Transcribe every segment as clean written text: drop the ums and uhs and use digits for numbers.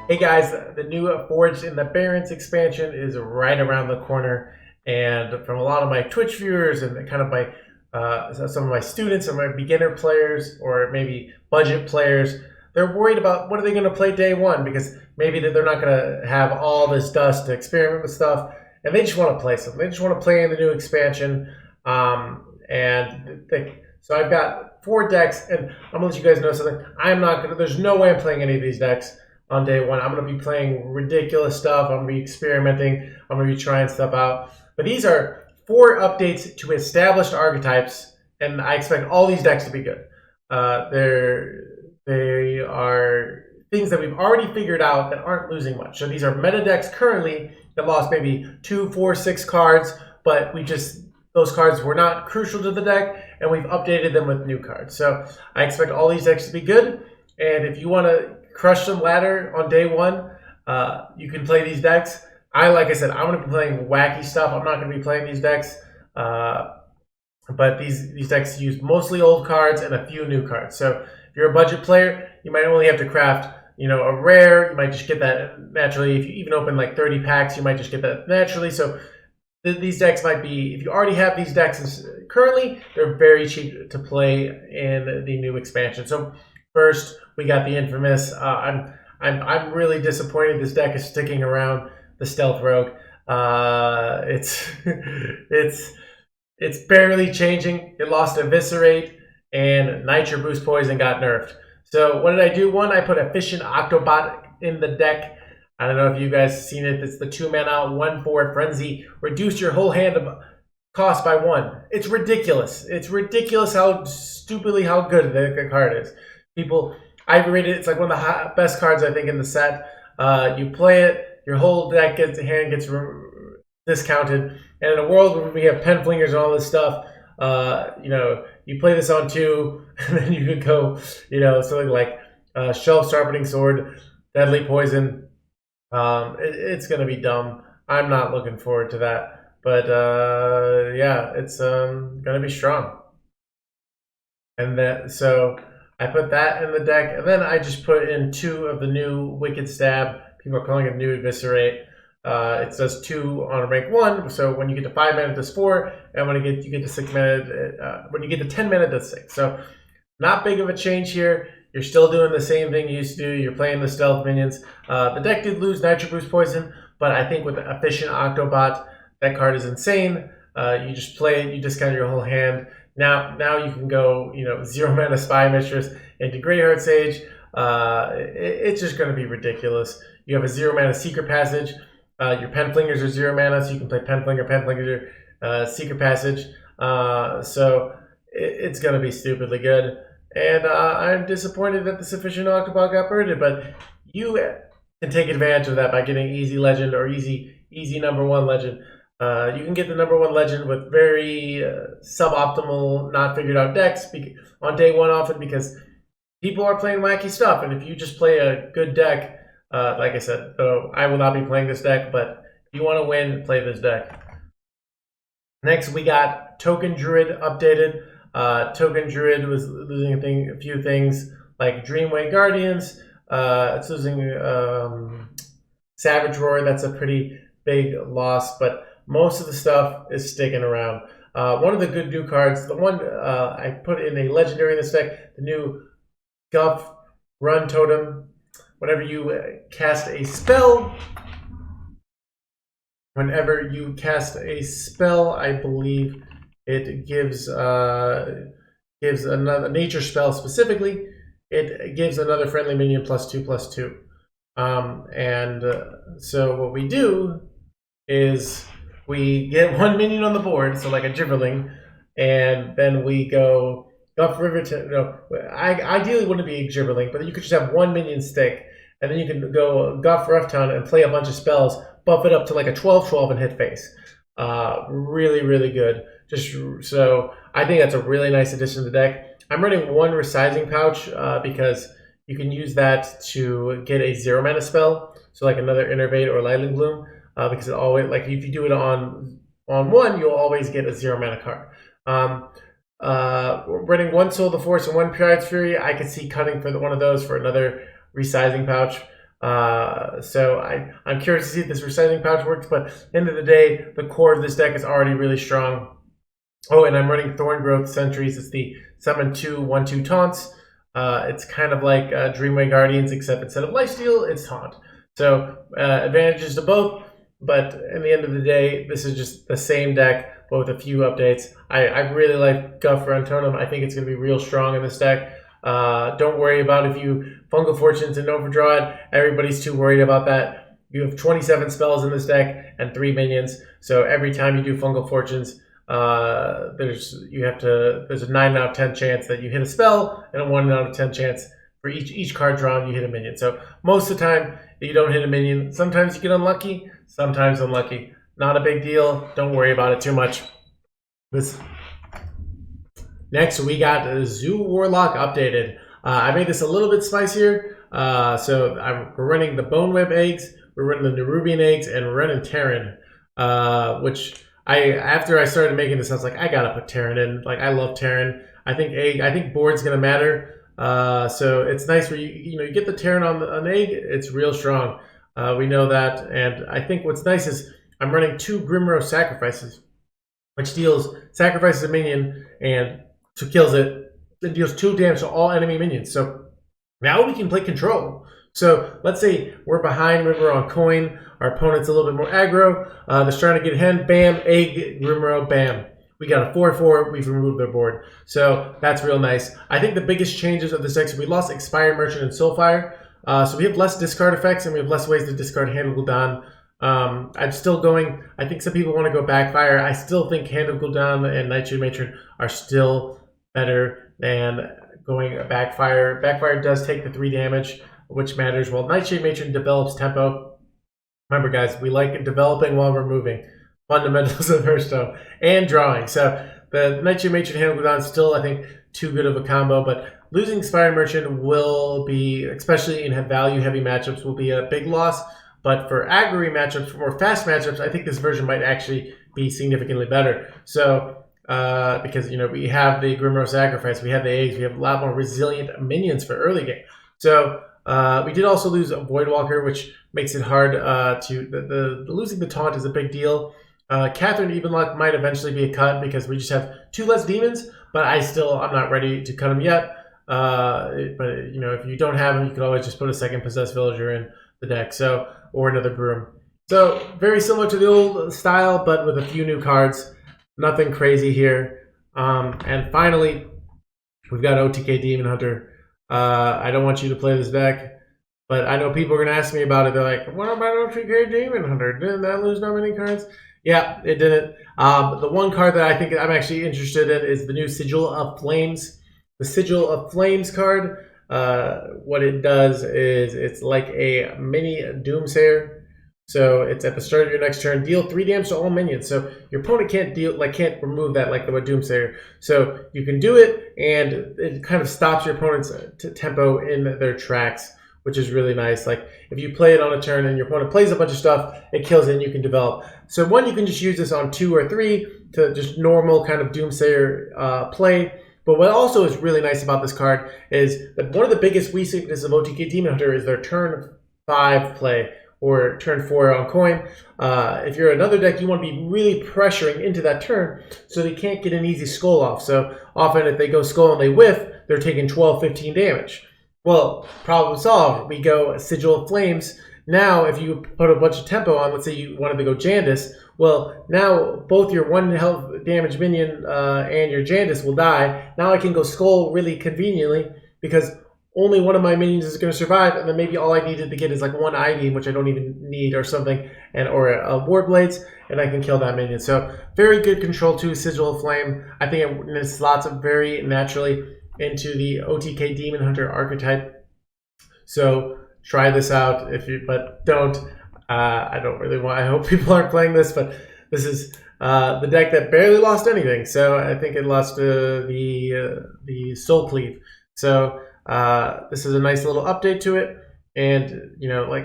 Hey guys, the new Forged in the Barrens expansion is right around the corner, and from a lot of my Twitch viewers and kind of my some of my students or my beginner players or maybe budget players, they're worried about what are they going to play day one because maybe they're not going to have all this dust to experiment with stuff, and they just want to play something. They just want to play in the new expansion, so I've got 4 decks, and I'm gonna let you guys know something. I'm not gonna. There's no way I'm playing any of these decks on day one. I'm going to be playing ridiculous stuff. I'm going to be experimenting. I'm going to be trying stuff out. But these are 4 updates to established archetypes, and I expect all these decks to be good. They are things that we've already figured out that aren't losing much. So these are meta decks currently that lost maybe 2, 4, 6 cards, but those cards were not crucial to the deck, and we've updated them with new cards. So I expect all these decks to be good, and if you want to crush some ladder on day one, you can play these decks. Like I said, I'm going to be playing wacky stuff. I'm not going to be playing these decks, but these decks use mostly old cards and a few new cards. So if you're a budget player, you might only have to craft, a rare. You might just get that naturally. If you even open like 30 packs, you might just get that naturally. So these decks might be, if you already have these decks currently, they're very cheap to play in the new expansion. So first, we got the infamous. I'm really disappointed this deck is sticking around. The Stealth Rogue. It's barely changing. It lost Eviscerate, and Nitro Boost Poison got nerfed. So what did I do? One, I put Efficient Octobot in the deck. I don't know if you guys seen it. It's the 2-mana 1/4 Frenzy. Reduce your whole hand cost by 1. It's ridiculous. It's ridiculous how good the card is. I've rated it. It's like one of the best cards I think in the set. You play it, your whole hand gets discounted, and in a world where we have pen flingers and all this stuff, you play this on 2, and then you could go, something like Shelf Sharpening Sword, Deadly Poison. It's gonna be dumb. I'm not looking forward to that, but yeah, it's gonna be strong, and so I put that in the deck, and then I just put in 2 of the new Wicked Stab. People are calling it new Eviscerate. It does 2 on rank 1, so when you get to 5 mana, it does 4, and when you get to 6 mana, when you get to 10 mana, it does 6. So not big of a change here. You're still doing the same thing you used to do. You're playing the stealth minions. The deck did lose Nitro Boost Poison, but I think with the Efficient Octobot, that card is insane. You just play it, you discount your whole hand. Now you can go, 0 mana Spy Mistress into Greyheart Sage. It's just going to be ridiculous. You have a 0 mana Secret Passage. Your Pen Flingers are 0 mana, so you can play Pen Flinger, Secret Passage. So it's going to be stupidly good. And I'm disappointed that the Sufficient Octobot got birded, but you can take advantage of that by getting easy legend or easy number 1 legend. You can get the number 1 legend with very suboptimal, not figured out decks on day 1 often because people are playing wacky stuff. And if you just play a good deck, like I said, I will not be playing this deck, but if you want to win, play this deck. Next, we got Token Druid updated. Token Druid was losing a few things like Dreamway Guardians. It's losing Savage Roar. That's a pretty big loss, but most of the stuff is sticking around. One of the good new cards, the one I put in a legendary in this deck, the new Guff Run Totem. Whenever you cast a spell, I believe it gives another nature spell specifically. It gives another friendly minion +2/+2. So what we do is we get 1 minion on the board, so like a Gibberling, and then we go Guff River to ideally wouldn't be a Gibberling, but you could just have 1 minion stick, and then you can go Guff Rough Town and play a bunch of spells, buff it up to like a 12/12 and hit face. Really, really good. So I think that's a really nice addition to the deck. I'm running 1 Resizing Pouch because you can use that to get a 0 mana spell, so like another Innervate or Lightning Bloom, because it always, like if you do it on 1, you'll always get a 0 mana card. Running 1 Soul of the Force and 1 Pirate's Fury, I could see cutting for one of those for another Resizing Pouch. So I'm curious to see if this recycling pouch works, but at the end of the day, the core of this deck is already really strong. Oh, and I'm running Thorn Growth Sentries. It's the summon 2/1/2 taunts. It's kind of like Dreamway Guardians, except instead of lifesteal, it's taunt. So advantages to both, but at the end of the day, this is just the same deck, but with a few updates. I really like Guff Rantonum. I think it's going to be real strong in this deck. Don't worry about if you Fungal Fortunes and overdraw it. Everybody's too worried about that. You have 27 spells in this deck and 3 minions, so every time you do Fungal Fortunes, there's a 9 out of 10 chance that you hit a spell and a 1 out of 10 chance for each card drawn you hit a minion. So most of the time you don't hit a minion. Sometimes you get unlucky, sometimes unlucky. Not a big deal. Don't worry about it too much. Next we got Zoo Warlock updated. I made this a little bit spicier. So we're running the Bone Web eggs, we're running the Nerubian eggs, and we're running Terran, which after I started making this, I was like, I gotta put Terran in. Like, I love Terran. I think board's gonna matter. So it's nice where you get the Terran on an egg. It's real strong. We know that, and I think what's nice is I'm running 2 Grimrow Sacrifices, which sacrifices a minion and kills it. It deals 2 damage to all enemy minions. So now we can play control. So let's say we're behind, we're on coin, our opponent's a little bit more aggro, they're trying to get hen, bam, egg, Grimrow, bam. We got a 4/4, we've removed their board. So that's real nice. I think the biggest changes of this deck is we lost Expired Merchant and Soulfire. So we have less discard effects and we have less ways to discard Hand of Gul'dan. I'm still going, I think some people want to go Backfire. I still think Hand of Gul'dan and Nightshade Matron are still better than going Backfire. Backfire does take the 3 damage, which matters. Well, Nightshade Matron develops tempo. Remember, guys, we like developing while we're moving. Fundamentals of Hearthstone and drawing. So the Nightshade Matron Hand of Gul'dan is still, I think, too good of a combo, but losing Expired Merchant will be, especially in value-heavy matchups, will be a big loss. But for aggro matchups, for more fast matchups, I think this version might actually be significantly better. So because we have the Grimrow Sacrifice, we have the eggs, we have a lot more resilient minions for early game. So we did also lose a Voidwalker, which makes it hard to losing the taunt is a big deal. Catherine Evenlock might eventually be a cut because we just have 2 less demons, but I'm not ready to cut them yet. But if you don't have them, you can always just put a second Possessed Villager in the deck, or another Broom. So very similar to the old style, but with a few new cards. Nothing crazy here. And finally, we've got OTK Demon Hunter. I don't want you to play this deck, but I know people are going to ask me about it. They're like, what about OTK Demon Hunter? Didn't that lose that many cards? Yeah, it didn't. The one card that I think I'm actually interested in is the new Sigil of Flames. The Sigil of Flames card, what it does is it's like a mini Doomsayer. So it's at the start of your next turn, deal 3 damage to all minions. So your opponent can't remove that like the Doomsayer. So you can do it, and it kind of stops your opponent's tempo in their tracks, which is really nice. Like if you play it on a turn and your opponent plays a bunch of stuff, it kills it and you can develop. So you can just use this on 2 or 3 to just normal kind of Doomsayer play. But what also is really nice about this card is that one of the biggest weaknesses of OTK Demon Hunter is their turn 5 play, or turn 4 on coin. If you're another deck, you want to be really pressuring into that turn so they can't get an easy skull off. So often if they go skull and they whiff, they're taking 12, 15 damage. Well, problem solved. We go Sigil of Flames. Now, if you put a bunch of tempo on, let's say you wanted to go Jandis, well, now both your 1 health damage minion and your Jandis will die. Now I can go Skull really conveniently because only one of my minions is going to survive, and then maybe all I needed to get is like 1 Ivy, which I don't even need, or something, or a Warblades, and I can kill that minion. So very good control too, Sigil of Flame. I think it slots up very naturally into the OTK Demon Hunter archetype. So try this out but don't. I don't really want. I hope people aren't playing this, but this is the deck that barely lost anything. So I think it lost the Soul Cleave. So this is a nice little update to it, and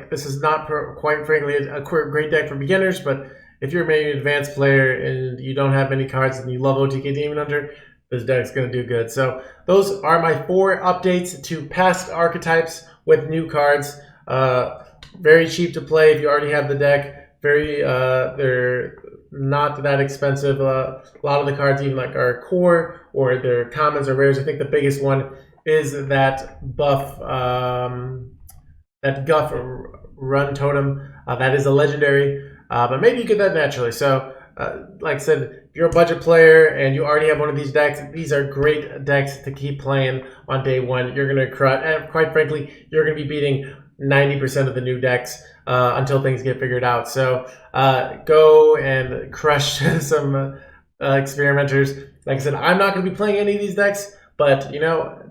this is not quite frankly a great deck for beginners, but if you're maybe an advanced player and you don't have many cards and you love OTK Demon Hunter, this deck's going to do good. So those are my 4 updates to past archetypes with new cards. Very cheap to play if you already have the deck. They're not that expensive. A lot of the cards even like are core or they're commons or rares. I think the biggest one is that buff, that Guff Run Totem. That is a legendary, but maybe you get that naturally. So, like I said, if you're a budget player and you already have one of these decks, these are great decks to keep playing on day one. You're going to crush, and quite frankly, you're going to be beating 90% of the new decks until things get figured out. So go and crush some experimenters. Like I said, I'm not going to be playing any of these decks, but you know,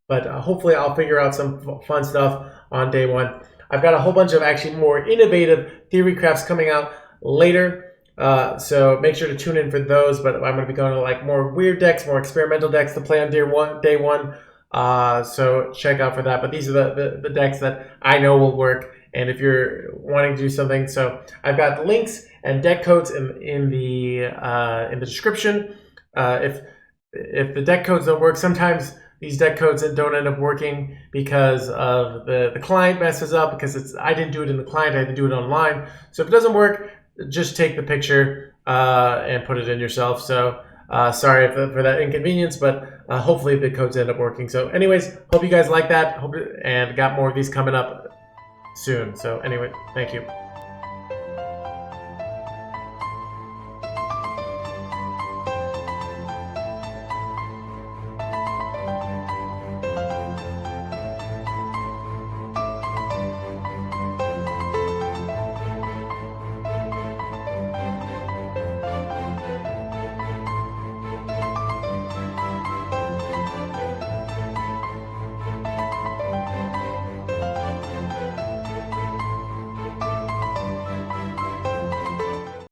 but hopefully I'll figure out some fun stuff on day one. I've got a whole bunch of actually more innovative Theorycrafts coming out later, so make sure to tune in for those. But I'm going to be going to like more weird decks, more experimental decks to play on day one. So check out for that. But these are the decks that I know will work. And if you're wanting to do something, so I've got links and deck codes in the description. If the deck codes don't work, sometimes these deck codes don't end up working because of the client messes up, because I didn't do it in the client, I had to do it online. So if it doesn't work, just take the picture and put it in yourself. So sorry for that inconvenience, but hopefully the codes end up working. So anyways, hope you guys like that, and got more of these coming up soon. So anyway, thank you.